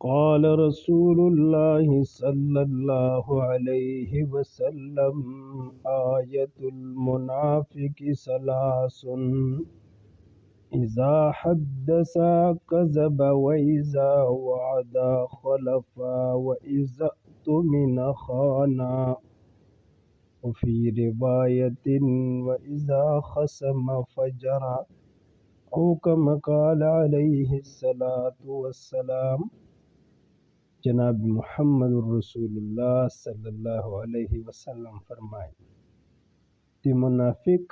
قال رسول الله صلى الله عليه وسلم آية المنافق ثلاث إذا حدث كذب وإذا وعد خلف وإذا اؤتمن خان وفي رواية وإذا خصم فجر أو كما قال عليه الصلاة والسلام۔ جناب محمد رسول اللہ صلی اللہ علیہ وسلم فرمائے دی منافق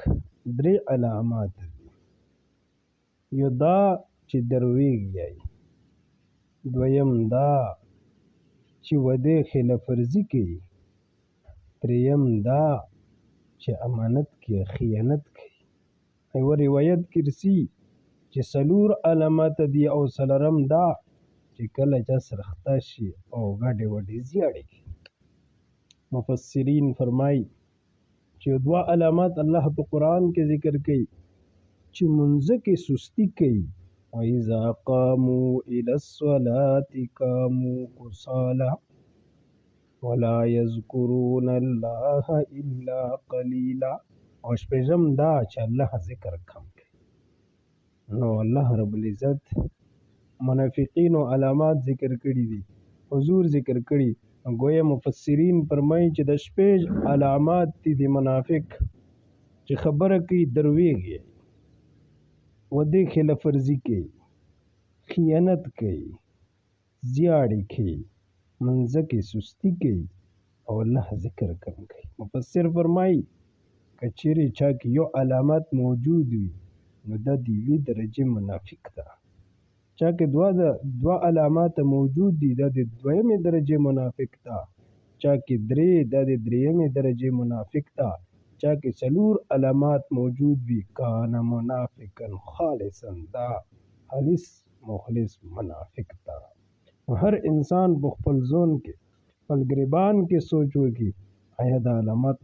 درې علامات دي. یو دا چې درویږي، دویم دا چې وعدې خلاف ورزي کوي، دریم دا چې امانت کې خیانت کوي. یوه روایت کې رسي چې څلور علامات دي او څلورم دا چې کله چا سره خطا شي او ګډې وډې زیاړې کوي. مفسرین فرمایي چې دوه علامات الله په قرآن کې ذکر کوي چې منځه کې سستی کوي. وَإِذَا قَامُوا إِلَى الصَّلَاةِ قَامُوا كُسَالَىٰ وَلَا يَذْكُرُونَ اللَّهَ إِلَّا قَلِيلًا. او شپږم دا چې الله ذکر کم کوي. نو الله رب العزت منافقین و علامات ذکر کړي دي، حضور ذکر کړي. گویا مفسرین فرمایي چې د شپږ علامات دي د منافق چې خبره کوي درویږي، وعدې خلاف ورزي کوي، خیانت کوي، زیاړې کوي، منځه کې سستی کوي او الله ذکر کم کوي. مفسر فرمایي که چیرې چا کې یو علامات موجود وي نو دا د یوې درجې منافق ده. چا کې دوه علامات موجود دي دا د دویمې درجې منافق ده. چا کې درې دا د دریمې درجې منافق ده. چا کې څلور علامات موجود وي کان منافقا خالصا، دا خالص مخلص منافق ده. هر انسان په خپل ځون کې خپل ګریبان کې سوچ وکړي آیا دا علامات